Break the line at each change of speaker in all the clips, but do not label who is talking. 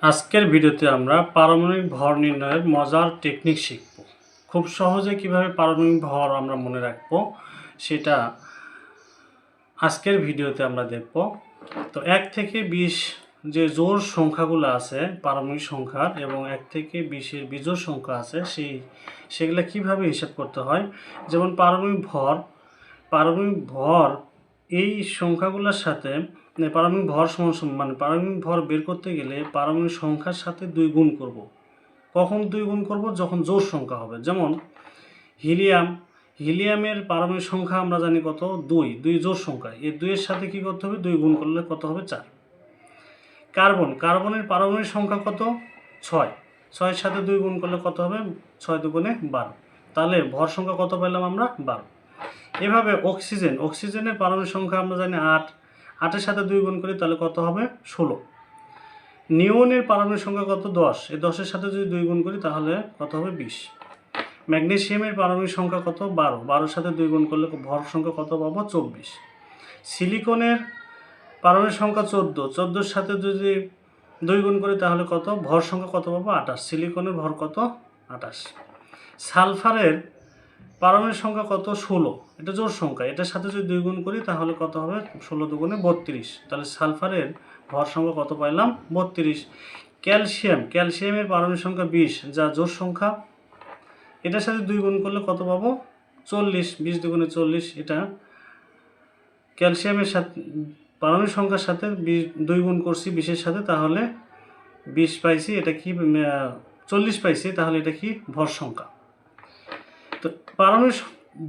আজকের ভিডিওতে আমরা পারমাণবিক ভর নির্ণয়ের মজার টেকনিক শিখব। খুব সহজে কিভাবে পারমাণবিক ভর আমরা মনে রাখব সেটা আজকের ভিডিওতে আমরা দেখব। তো 1 থেকে 20 যে জোড় সংখ্যাগুলো আছে পারমাণবিক সংখ্যার এবং 1 থেকে 20-এর বিজোড় সংখ্যা আছে সেগুলো কিভাবে হিসাব করতে হয়। যেমন পারমাণবিক ভর এই সংখ্যাগুলোর সাথে পারমাণবিক ভর সমান পারমাণবিক ভর বের করতে গেলে পারমাণবিক সংখ্যার সাথে 2 গুণ করব। কখন 2 গুণ করব? যখন জোড় সংখ্যা হবে। যেমন হিলিয়ামের পারমাণবিক সংখ্যা আমরা জানি কত? 2 জোড় সংখ্যা। এই 2 এর সাথে কি করতে হবে? 2 গুণ করলে কত হবে? 4। কার্বনের পারমাণবিক সংখ্যা কত? 6 এর সাথে 2 গুণ করলে কত হবে? 6 দুগুণে 12। তাহলে ভর সংখ্যা কত পেলাম আমরা? 12। এভাবে অক্সিজেনের পারমাণবিক সংখ্যা আমরা জানি 8 এর সাথে 2 গুণ করি তাহলে কত হবে? 16। নিওনের পারমাণবিক সংখ্যা কত? 10 এই 10 এর সাথে যদি 2 গুণ করি তাহলে কত হবে? 20। ম্যাগনেসিয়ামের পারমাণবিক সংখ্যা কত? 12 এর সাথে 2 গুণ করলে ভর সংখ্যা কত পাবো? 24। সিলিকনের পারমাণবিক সংখ্যা 14 এর সাথে যদি 2 গুণ করি তাহলে কত? ভর সংখ্যা কত পাবো? 28। সিলিকনের ভর কত? 28। সালফারের পারমাণবিক সংখ্যা কত? 16 এটা জোড় সংখ্যা। এটার সাথে যদি 2 গুণ করি তাহলে কত হবে? 16 দুগুণে 32। তাহলে সালফারের ভর সংখ্যা কত পাইলাম? 32। ক্যালসিয়ামের পারমাণবিক সংখ্যা 20 যা জোড় সংখ্যা। এটার সাথে 2 গুণ করলে কত পাবো? 40। 20 দুগুণে 40। এটা ক্যালসিয়ামের সাথে পারমাণবিক সংখ্যার সাথে 2 গুণ করছি 20 এর সাথে, তাহলে 20 পাইছি। এটা কি 40 পাইছি। তাহলে এটা কি? ভর সংখ্যা। তো পারমাণবিক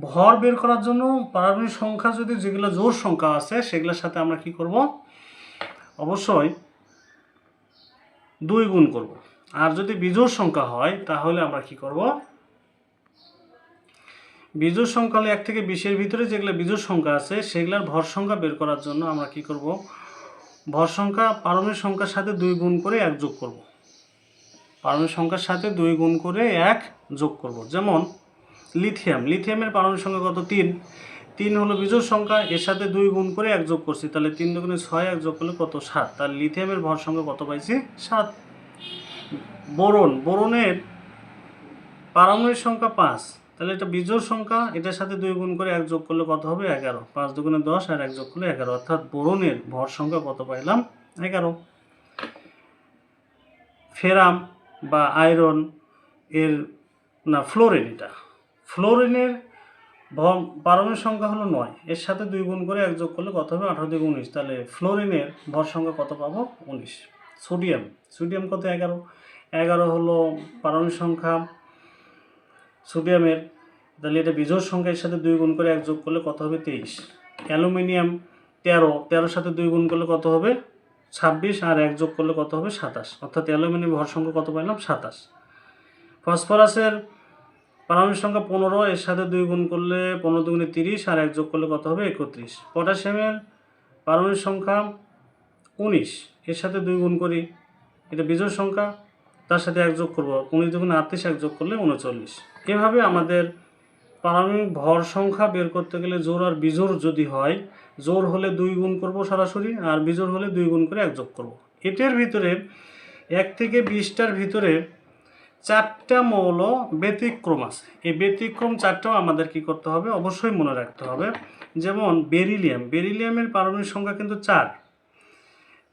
ভর বের করার জন্য পারমাণবিক সংখ্যা যদি যেগুলো জোড় সংখ্যা আছে সেগুলোর সাথে আমরা কি করব? অবশ্যই 2 গুণ করব। আর যদি বিজোড় সংখ্যা হয় তাহলে আমরা কি করব? বিজোড় সংখ্যা হলে 1 থেকে 20-এর ভিতরে যেগুলো বিজোড় সংখ্যা আছে সেগুলোর ভর সংখ্যা বের করার জন্য আমরা কি করব? ভর সংখ্যা পারমাণবিক সংখ্যার সাথে 2 গুণ করে 1 যোগ করব। পারমাণবিক সংখ্যার সাথে 2 গুণ করে 1 যোগ করব। যেমন লিথিয়ামের পারমাণবিক সংখ্যা কত? 3 হলো বিজোড় সংখ্যা। এর সাথে 2 গুণ করে 1 যোগ করছি, তাহলে 3 দুগুণে 6, 1 যোগ করলে কত? 7। তাহলে লিথিয়ামের ভর সংখ্যা কত পাইছি? 7। বোরনের পারমাণবিক সংখ্যা 5, তাহলে এটা বিজোড় সংখ্যা। এটার সাথে 2 গুণ করে 1 যোগ করলে কত হবে? 11। 5 দুগুণে 10 আর 1 যোগ করলে 11, অর্থাৎ বোরনের ভর সংখ্যা কত পাইলাম? 11। ফেরাম বা আয়রন এর ফ্লোরিনের পারমাণবিক সংখ্যা হলো 9। এর সাথে 2 গুণ করে 1 যোগ করলে কত হবে? 18 থেকে 19। তাহলে ফ্লোরিনের ভর সংখ্যা কত পাবো? 19। সোডিয়াম কত? 11 হলো পারমাণবিক সংখ্যা সোডিয়ামের। তাহলে এটা বিজোড় সংখ্যা। এর সাথে 2 গুণ করে 1 যোগ করলে কত হবে? 23। অ্যালুমিনিয়াম 13 সাথে 2 গুণ করলে কত হবে? 26 আর 1 যোগ করলে কত হবে? 27, অর্থাৎ অ্যালুমিনিয়াম ভর সংখ্যা কত পাইলাম? 27। ফসফরাসের পারমাণবিক সংখ্যা 15। এর সাথে 2 গুণ করলে 15 দুগুণে 30 আর 1 যোগ করলে কত হবে? 31। পটাশিয়ামের পারমাণবিক সংখ্যা 19। এর সাথে 2 গুণ করি, এটা বিজোড় সংখ্যা, তার সাথে 1 যোগ করব। 19 দুগুণে 38, 1 যোগ করলে 39। এভাবে আমাদের পারমাণবিক ভর সংখ্যা বের করতে গেলে জোড় আর বিজোড় যদি হয়, জোড় হলে 2 গুণ করব সরাসরি, আর বিজোড় হলে 2 গুণ করে 1 যোগ করব। এটার ভিতরে 1 থেকে 20টার ভিতরে 4টা মৌল ব্যতিক্রম আছে। এই ব্যতিক্রম 4টাও আমাদের কি করতে হবে? অবশ্যই মনে রাখতে হবে। যেমন বেরিলিয়ামের পারমাণবিক সংখ্যা কিন্তু 4।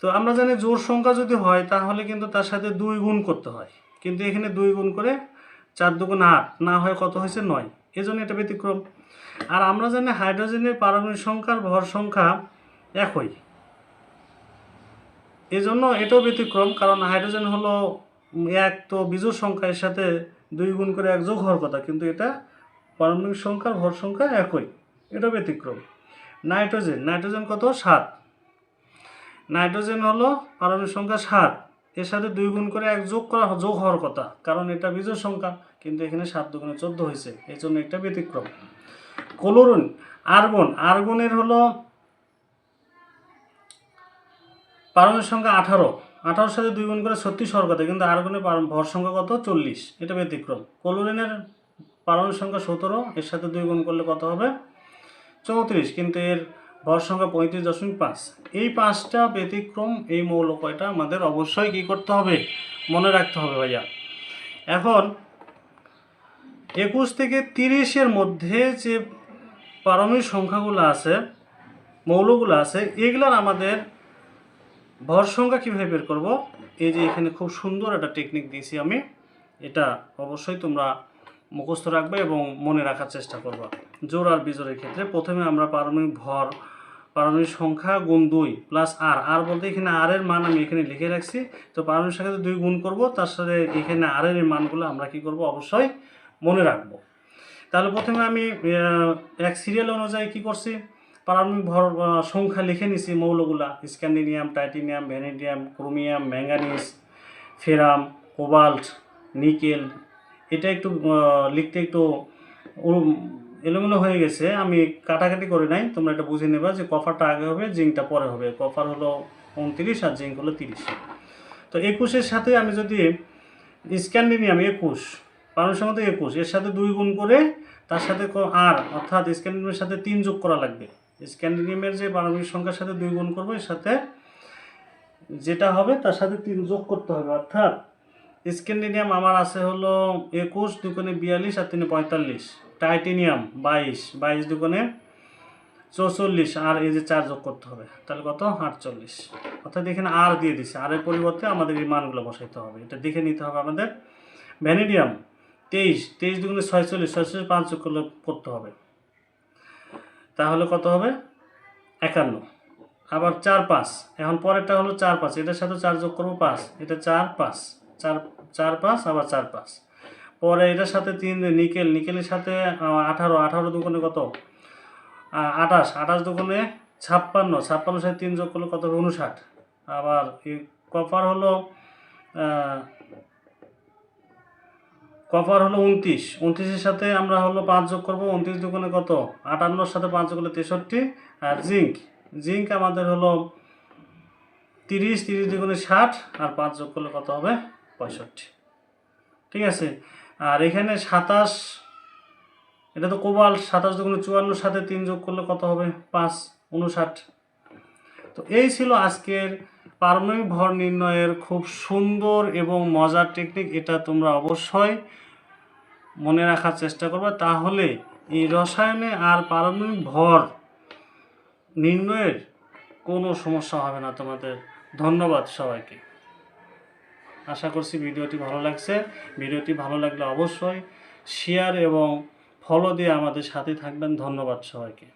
তো আমরা জানি জোড় সংখ্যা যদি হয় তাহলে কিন্তু তার সাথে 2 গুণ করতে হয়, কিন্তু এখানে 2 গুণ করে 4 দুগুণ 8 না হয় কত হয়েছে? 9। এজন্য এটা ব্যতিক্রম। আর আমরা জানি হাইড্রোজেনের পারমাণবিক সংখ্যার ভর সংখ্যা একই, এজন্য এটাও ব্যতিক্রম। কারণ হাইড্রোজেন হলো 1, তো বিজোড় সংখ্যা। এর সাথে 2 গুণ করে 1 যোগ হওয়ার কথা, কিন্তু এটা পারমাণবিক সংখ্যার ভর সংখ্যা একই, এটা ব্যতিক্রম। নাইট্রোজেন কত? 7। নাইট্রোজেন হলো পারমাণবিক সংখ্যা 7। এর সাথে 2 গুণ করে 1 যোগ হওয়ার কথা, কারণ এটা বিজোড় সংখ্যা, কিন্তু এখানে 7 দুগুণে 14 হয়েছে, এই জন্য এটা ব্যতিক্রম। আর্গনের হলো পারমাণবিক সংখ্যা 18 সাথে 2 গুণ করে 36 হওয়ার কথা, কিন্তু আর্গনের ভর সংখ্যা কত? 40, এটা ব্যতিক্রম। ক্লোরিনের পারমাণবিক সংখ্যা 17। এর সাথে 2 গুণ করলে কত হবে? 34, কিন্তু এর ভর সংখ্যা 35.5। এই 5টা ব্যতিক্রম এই মৌল কয়টা আমাদের অবশ্যই কী করতে হবে, মনে রাখতে হবে ভাইয়া। এখন 21 থেকে 30-এর মধ্যে যে পারমাণবিক সংখ্যাগুলো আছে, মৌলগুলো আছে, এগুলার আমাদের ভর সংখ্যা কীভাবে বের করব, এই যে এখানে খুব সুন্দর একটা টেকনিক দিয়েছি আমি, এটা অবশ্যই তোমরা মুখস্থ রাখবে এবং মনে রাখার চেষ্টা করবা। জোড় আর বিজোড়ের ক্ষেত্রে প্রথমে আমরা পারমাণবিক সংখ্যা গুণ 2 প্লাস আর বলতে এখানে আর এর মান আমি এখানে লিখে রাখছি। তো পারমাণবিক সংখ্যাতে 2 গুণ করব, তার সাথে এখানে আর এর মানগুলো আমরা কি করব, অবশ্যই মনে রাখবো। তাহলে প্রথমে আমি এক সিরিয়াল অনুযায়ী কি করছি, পারমাণবিক ভর সংখ্যা লিখে নিছি মৌলগুলা, scandium, titanium, vanadium, chromium, manganese, ferrum, cobalt, nickel. এটা একটু লিখতে একটু এলোমেলো হয়ে গেছে, আমি কাটাকাটি করে নাই, তোমরা এটা বুঝে নেবা যে কপারটা আগে হবে, জিঙ্কটা পরে হবে। কপার হলো 29 আর জিঙ্ক হলো 30। তো 21-এর সাথে আমি যদি স্ক্যান্ডিনিয়াম 21, পারমাণবিক সংখ্যা 21, এর সাথে 2 গুণ করে তার সাথে আর, অর্থাৎ স্ক্যান্ডিনিয়ামের সাথে 3 যোগ করা লাগবে। স্ক্যান্ডিনিয়ামের যে পারমাণবিক সংখ্যার সাথে 2 গুণ করবো, এর সাথে যেটা হবে তার সাথে 3 যোগ করতে হবে। অর্থাৎ স্ক্যান্ডিনিয়াম আমার আছে হলো 21, 2 গুণে 42 আর 3 45। টাইটেনিয়াম 22 2 গুণে 44 আর এই যে 4 যোগ করতে হবে, তাহলে কত, 48। অর্থাৎ এখানে আর দিয়ে দিচ্ছে, আর এর পরিবর্তে আমাদের এই মানগুলো বসাইতে হবে, এটা দেখে নিতে হবে আমাদের। ভ্যানেডিয়াম 23 2 গুণে 46 5 যোগ করতে হবে, তাহলে কত হবে, 51। আবার 4 5, এখন পরেরটা হলো 4 5, এটার সাথে 4 যোগ করবো 5, এটা 4 5 4 5 আবার 4 5। পরে এটার সাথে 3 নিকেলের সাথে 18 2 গুণে কত, 28 2 গুণে 56 সাথে 3 যোগ করলে কত হবে, 59। আবার কপার হলো 29-এর সাথে আমরা হলো 5 যোগ করবো, 29 2 গুণে কত, 58 সাথে 5 যোগ করলে 63। আর জিঙ্ক আমাদের হলো 30 2 গুণে 60 আর 5 যোগ করলে কত হবে, 65। ঠিক আছে। আর এখানে 27, এটা তো কোবাল্ট, 27 2 গুণে 54 সাথে 3 যোগ করলে কত হবে, 5 59। তো এই ছিল আজকের পারমাণবিক ভর নির্ণয়ের খুব সুন্দর এবং মজার টেকনিক। এটা তোমরা অবশ্যই মনে রাখার চেষ্টা করবে, তাহলে এই রসায়নে আর পারমাণবিক ভর নির্ণয়ের কোনো সমস্যা হবে না তোমাদের। ধন্যবাদ সবাইকে। আশা করছি ভিডিওটি ভালো লাগছে। ভিডিওটি ভালো লাগলে অবশ্যই শেয়ার এবং ফলো দিয়ে আমাদের সাথে থাকবেন। ধন্যবাদ সবাইকে।